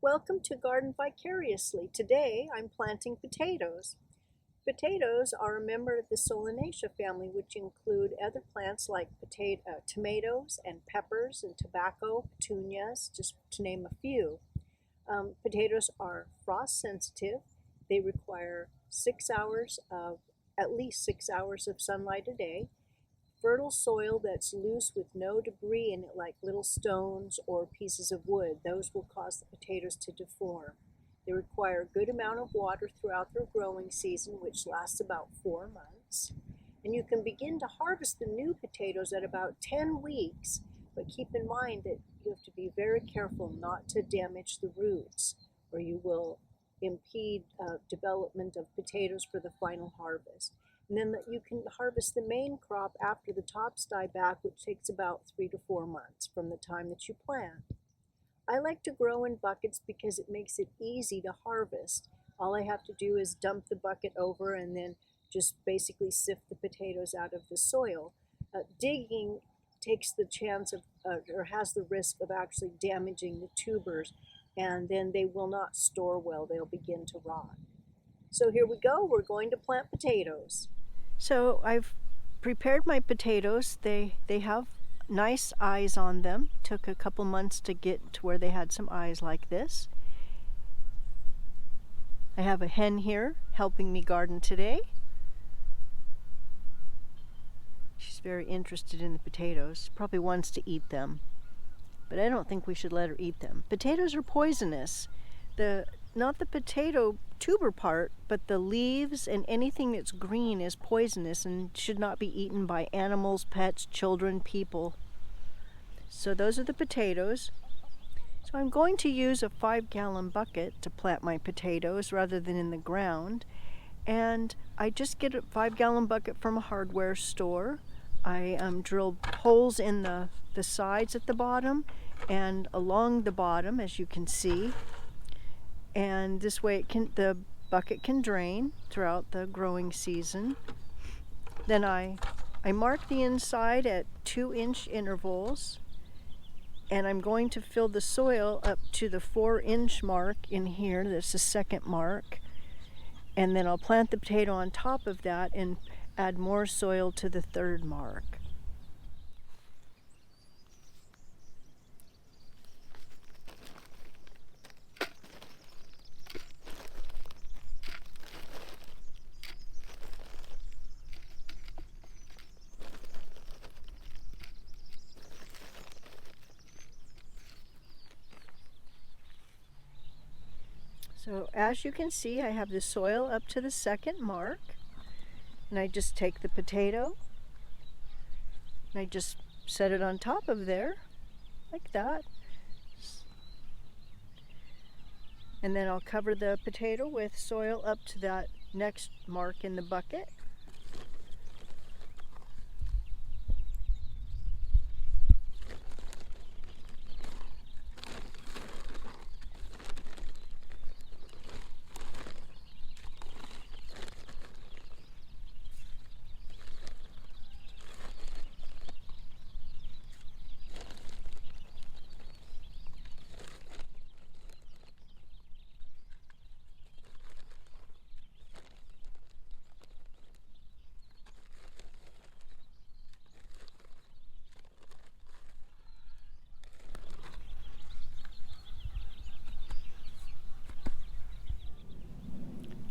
Welcome to Garden Vicariously. Today I'm planting potatoes. Potatoes are a member of the Solanaceae family, which include other plants like tomatoes and peppers and tobacco, petunias, just to name a few. Potatoes are frost sensitive. They require at least 6 hours of sunlight a day. Fertile soil that's loose with no debris in it, like little stones or pieces of wood, those will cause the potatoes to deform. They require a good amount of water throughout their growing season, which lasts about 4 months. And you can begin to harvest the new potatoes at about 10 weeks, but keep in mind that you have to be very careful not to damage the roots, or you will impede development of potatoes for the final harvest. And then you can harvest the main crop after the tops die back, which takes about 3 to 4 months from the time that you plant. I like to grow in buckets because it makes it easy to harvest. All I have to do is dump the bucket over and then just basically sift the potatoes out of the soil. Digging takes the chance of, or has the risk of actually damaging the tubers, and then they will not store well. They'll begin to rot. So here we go, we're going to plant potatoes. So I've prepared my potatoes. They have nice eyes on them. Took a couple months to get to where they had some eyes like this. I have a hen here helping me garden today. She's very interested in the potatoes, probably wants to eat them, but I don't think we should let her eat them. Potatoes are poisonous. Not the potato tuber part, but the leaves and anything that's green is poisonous and should not be eaten by animals, pets, children, people. So those are the potatoes. So I'm going to use a 5-gallon bucket to plant my potatoes rather than in the ground. And I just get a 5-gallon bucket from a hardware store. I drilled holes in the sides at the bottom and along the bottom, as you can see. And this way the bucket can drain throughout the growing season. Then I mark the inside at 2-inch intervals, and I'm going to fill the soil up to the 4-inch mark in here. That's the second mark. And then I'll plant the potato on top of that and add more soil to the 3rd mark. So as you can see, I have the soil up to the 2nd mark, and I just take the potato and I just set it on top of there like that, and then I'll cover the potato with soil up to that next mark in the bucket.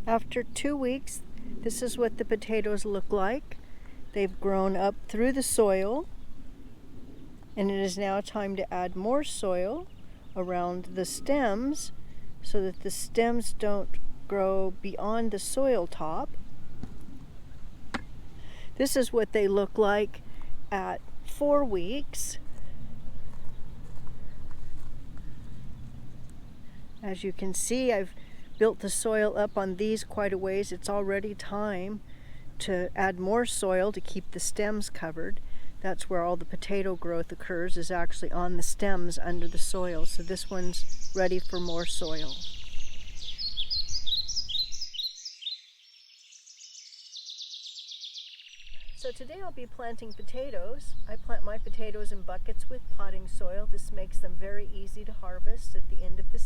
After 2 weeks, this is what the potatoes look like. They've grown up through the soil, and it is now time to add more soil around the stems so that the stems don't grow beyond the soil top. This is what they look like at 4 weeks. As you can see, I've built the soil up on these quite a ways. It's already time to add more soil to keep the stems covered. That's where all the potato growth occurs, is actually on the stems under the soil. So this one's ready for more soil. So today I'll be planting potatoes. I plant my potatoes in buckets with potting soil. This makes them very easy to harvest at the end of the